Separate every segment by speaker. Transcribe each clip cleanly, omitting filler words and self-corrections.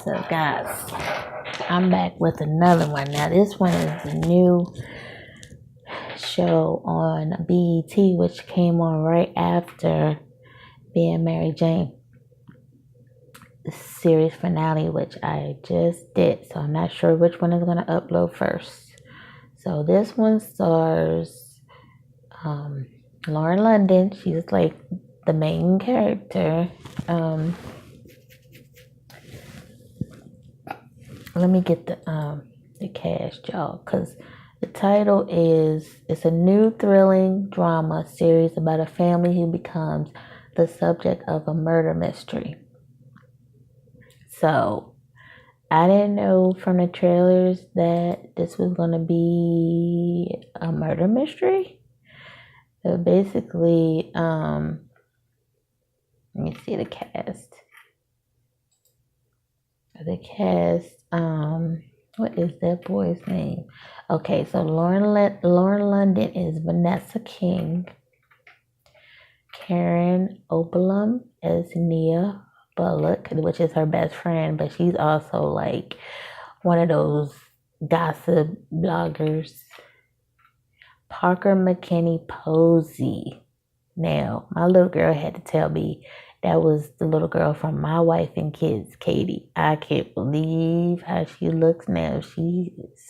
Speaker 1: So guys, I'm back with another one. Now this one is a new show on BET, which came on right after Being Mary Jane series finale, which I just did. So I'm not sure which one is going to upload first. So this one stars Lauren London. She's like the main character. Let me get the cast, y'all, because the title is, it's a new thrilling drama series about a family who becomes the subject of a murder mystery. So I didn't know from the trailers that this was going to be a murder mystery. So basically, let me see the cast. The cast, what is that boy's name? Okay, so Lauren London is Vanessa King. Karen Oberlin as Nia Bullock, which is her best friend, but she's also like one of those gossip bloggers. Parker McKenna Posey. Now, my little girl had to tell me that was the little girl from My Wife and Kids, Katie. I can't believe how she looks now. She is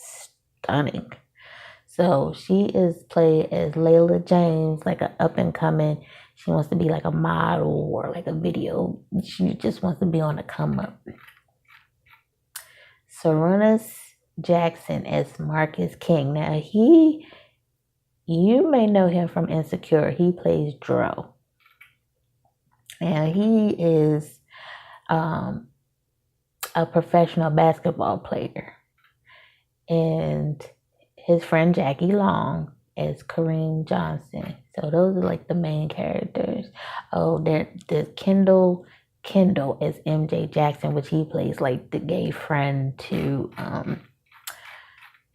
Speaker 1: stunning. So she is played as Layla James, like an up and coming. She wants to be like a model or like a video. She just wants to be on the come up. Sarunas Jackson as Marcus King. Now you may know him from Insecure. He plays Dro. And he is a professional basketball player. And his friend Jackie Long is Kareem Johnson. So those are like the main characters. Oh, there's Kendall is MJ Jackson, which he plays like the gay friend to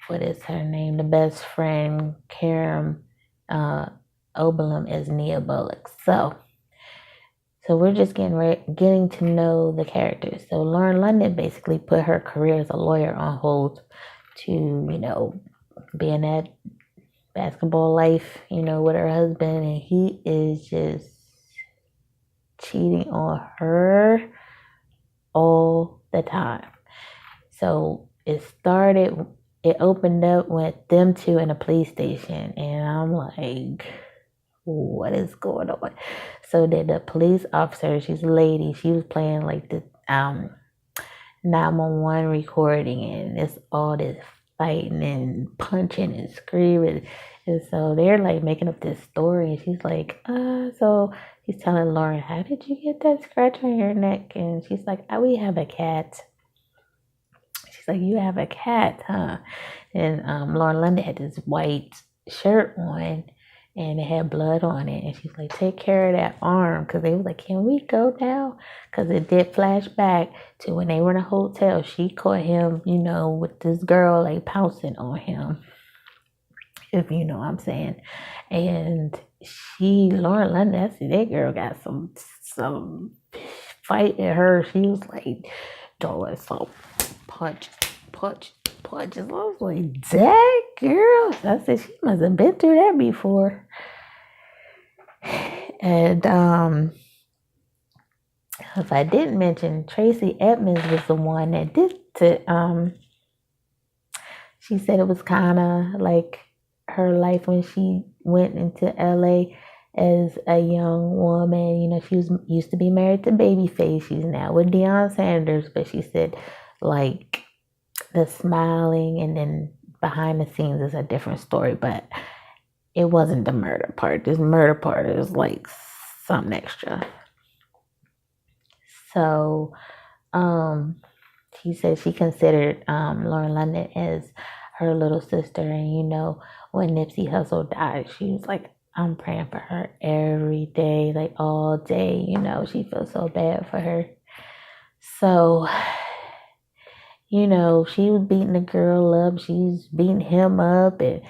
Speaker 1: what is her name? The best friend, Karen Oberlin is Nia Bullock. So we're just getting to know the characters. So Lauren London basically put her career as a lawyer on hold to, be in that basketball life, with her husband, and he is just cheating on her all the time. So it opened up with them two in a police station, and I'm like, what is going on? So then the police officer, she's a lady, she was playing like the 911 recording, and it's all this fighting and punching and screaming. And so they're like making up this story, and she's like, so he's telling Lauren, how did you get that scratch on your neck? And she's like, we have a cat. She's like, you have a cat, huh? And Lauren London had this white shirt on, and it had blood on it. And she's like, take care of that arm. Because they was like, can we go now? Because it did flash back to when they were in a hotel. She caught him, with this girl like pouncing on him. If you know what I'm saying. And Lauren London, I see that girl got some fight in her. She was like doing some punches. I was like, that girl. I said, she must have been through that before. And if I didn't mention, Tracy Edmonds was the one that did it. She said it was kind of like her life when she went into LA as a young woman. She used to be married to Babyface. She's now with Deion Sanders, but she said like the smiling and then behind the scenes is a different story, but it wasn't the murder part. This murder part is like something extra. So she said she considered Lauren London as her little sister, and when Nipsey Hussle died, she was like, I'm praying for her every day, like all day. She feels so bad for her. So she was beating the girl up. She's beating him up, and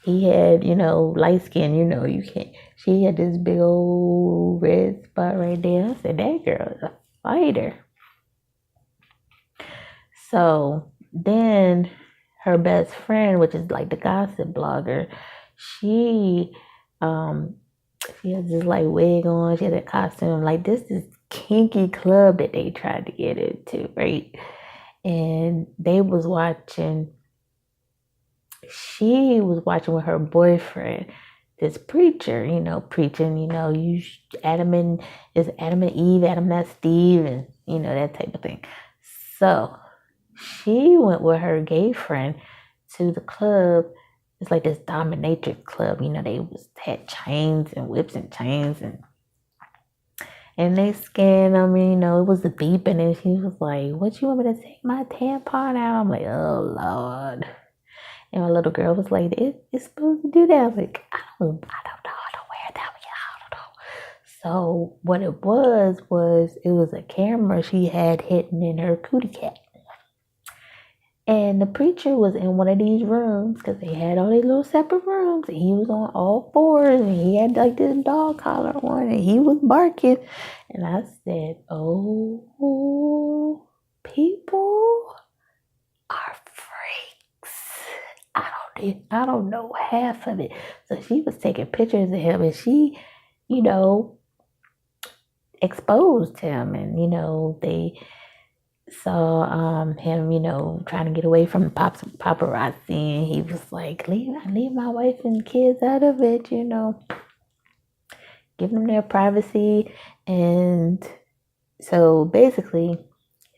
Speaker 1: he had, light skin. You can't. She had this big old red spot right there. I said, that girl is a fighter. So then her best friend, which is like the gossip blogger, she she has this like wig on, she had a costume. Like this is kinky club that they tried to get into, right? And she was watching with her boyfriend, this preacher, preaching, Adam and Eve, Adam not Steve, and that type of thing. So she went with her gay friend to the club. It's like this dominatrix club, they had chains and whips and chains, and they scanned them, it was the beeping, and she was like, "What, you want me to take my tampon out?" I'm like, "Oh Lord." And my little girl was like, it's supposed to do that. I was like, I don't know. I don't wear that. I don't know. So what it was a camera she had hidden in her cootie cat. And the preacher was in one of these rooms because they had all these little separate rooms. And he was on all fours and he had like this dog collar on and he was barking. And I said, oh, people are freaks. I don't know half of it. So she was taking pictures of him and she, exposed him. And, they saw him, trying to get away from the paparazzi. And he was like, leave my wife and kids out of it, give them their privacy. And so basically,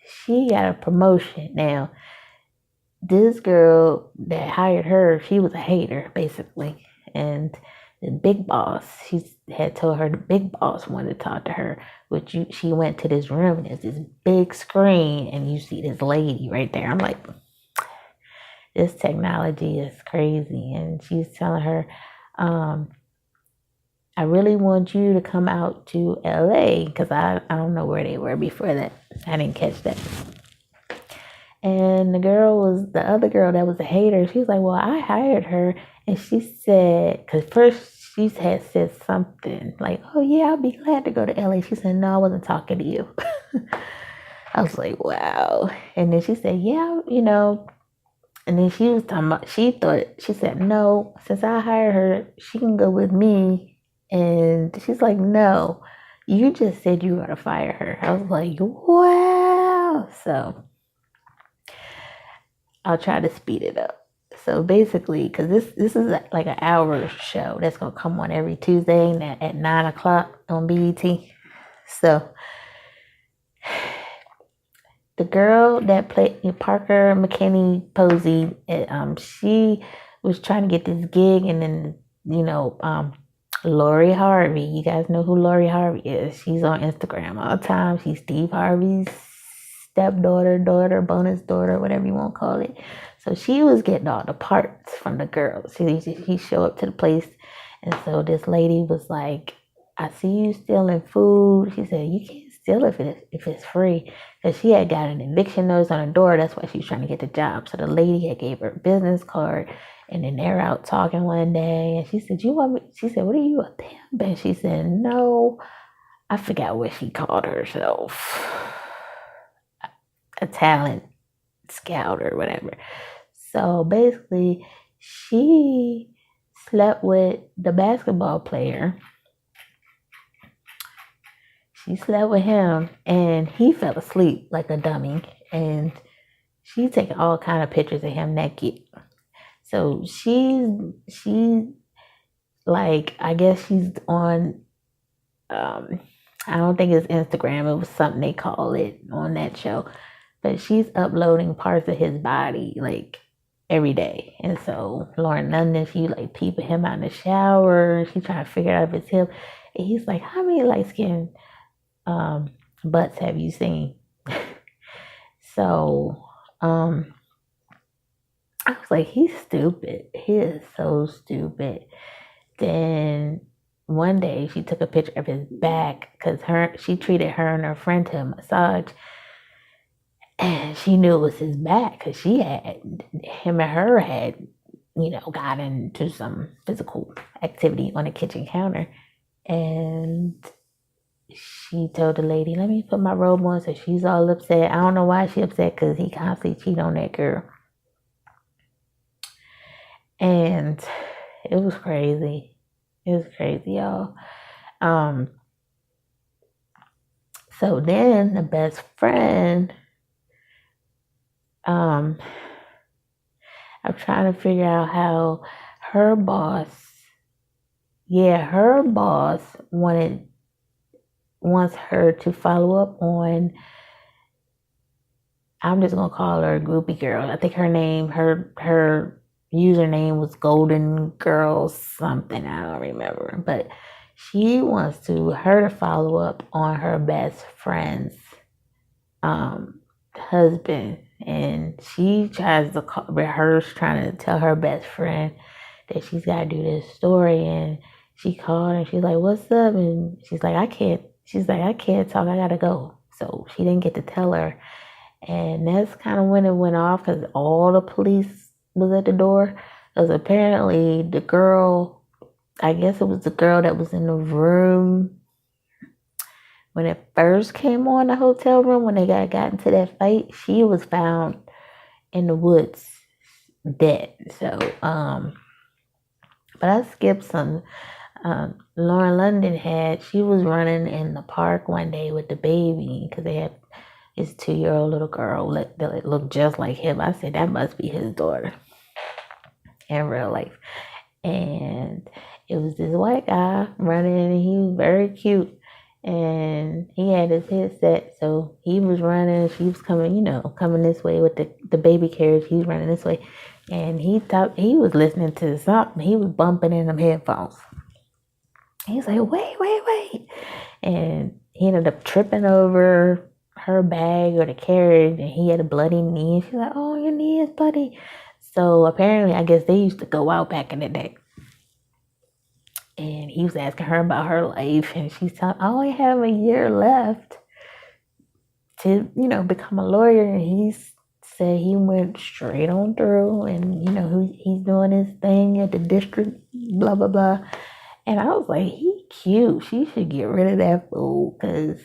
Speaker 1: she got a promotion. Now, this girl that hired her, she was a hater, basically. And the big boss, she had told her the big boss wanted to talk to her. Which she went to this room and there's this big screen and you see this lady right there. I'm like, this technology is crazy. And she's telling her, I really want you to come out to LA because I don't know where they were before that. I didn't catch that. And the other girl that was a hater. She was like, well, I hired her. And she said, because first she had said something like, oh yeah, I'll be glad to go to LA. She said, no, I wasn't talking to you. I was like, wow. And then she said, yeah, and then she was talking about, she said, no, since I hired her, she can go with me. And she's like, no, you just said you were going to fire her. I was like, wow. So I'll try to speed it up. So basically, because this is like an hour show that's going to come on every Tuesday at 9 o'clock on BET. So the girl that played Parker McKenna Posey, she was trying to get this gig, and then, Lori Harvey. You guys know who Lori Harvey is. She's on Instagram all the time. She's Steve Harvey's stepdaughter, bonus daughter, whatever you want to call it. So she was getting all the parts from the girls. He showed up to the place, and so this lady was like, I see you stealing food. She said, you can't steal if it's free. Because she had got an eviction notice on the door. That's why she was trying to get the job. So the lady had gave her a business card, and then they're out talking one day, and she said, you want me? She said, what are you, a pimp? And she said, no. I forgot what she called herself. A talent scout or whatever. So basically, she slept with the basketball player. She slept with him, and he fell asleep like a dummy. And she's taking all kind of pictures of him naked. So she's like, I guess she's on. I don't think it's Instagram. It was something they call it on that show. But she's uploading parts of his body like every day. And so Lauren London, she like peeping him out in the shower. She trying to figure out if it's him. And he's like, how many light skinned butts have you seen? So I was like, he's stupid. He is so stupid. Then one day she took a picture of his back because she treated her and her friend to a massage. And she knew it was his back because him and her had, got into some physical activity on the kitchen counter. And she told the lady, let me put my robe on. So she's all upset. I don't know why she's upset, because he constantly cheated on that girl. And it was crazy. It was crazy, y'all. So then the best friend, I'm trying to figure out how her boss wants her to follow up on, I'm just gonna call her a groupie girl. I think her username was Golden Girl something. I don't remember, but she wants her to follow up on her best friend's husband, and she tries to rehearse, trying to tell her best friend that she's got to do this story. And she called and she's like, "What's up?" And she's like, "I can't." She's like, "I can't talk. I gotta go." So she didn't get to tell her. And that's kind of when it went off, because all the police was at the door. Because apparently the girl, I guess it was the girl that was in the room when it first came on, the hotel room, when they got into that fight, she was found in the woods dead. So, but I skipped some. Lauren London she was running in the park one day with the baby, because they had his 2-year-old little girl that looked just like him. I said, that must be his daughter in real life. And it was this white guy running, and he was very cute. And he had his headset, so he was running. She was coming this way with the baby carriage. He was running this way. And he was listening to something. He was bumping in them headphones. He's like, wait. And he ended up tripping over her bag or the carriage, and he had a bloody knee. And she's like, "Oh, your knee is bloody." So apparently, I guess they used to go out back in the day. And he was asking her about her life, and she's telling, "I only have a year left to, become a lawyer." And he said he went straight on through, and, he's doing his thing at the district, blah, blah, blah. And I was like, he cute. She should get rid of that fool, because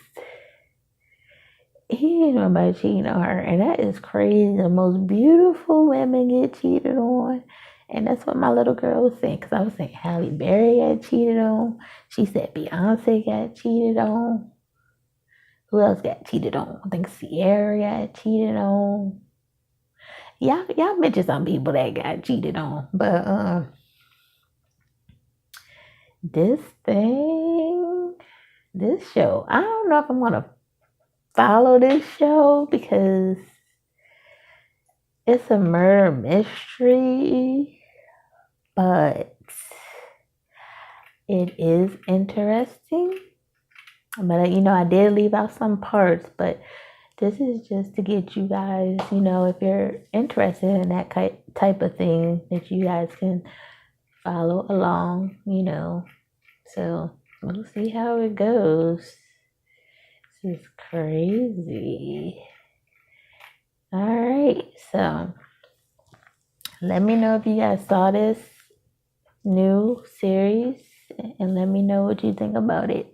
Speaker 1: he ain't nobody cheating on her. And that is crazy. The most beautiful women get cheated on. And that's what my little girl was saying, because I was saying Halle Berry got cheated on. She said Beyonce got cheated on. Who else got cheated on? I think Sierra got cheated on. Y'all mentioned some people that got cheated on. But this show, I don't know if I'm going to follow this show, because it's a murder mystery, but it is interesting. But I did leave out some parts, but this is just to get you guys, if you're interested in that type of thing, that you guys can follow along, So we'll see how it goes. This is crazy. All right, so let me know if you guys saw this new series, and let me know what you think about it.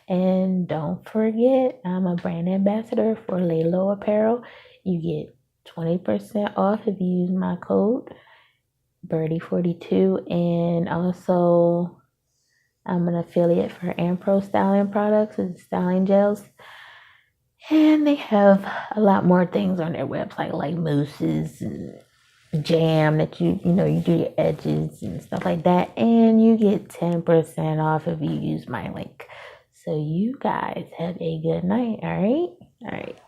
Speaker 1: And don't forget, I'm a brand ambassador for Lay Low Apparel. You get 20% off if you use my code Birdie42, and also I'm an affiliate for Ampro Styling Products and styling gels. And they have a lot more things on their website, like mousses and jam that you do your edges and stuff like that. And you get 10% off if you use my link. So you guys have a good night, all right? All right.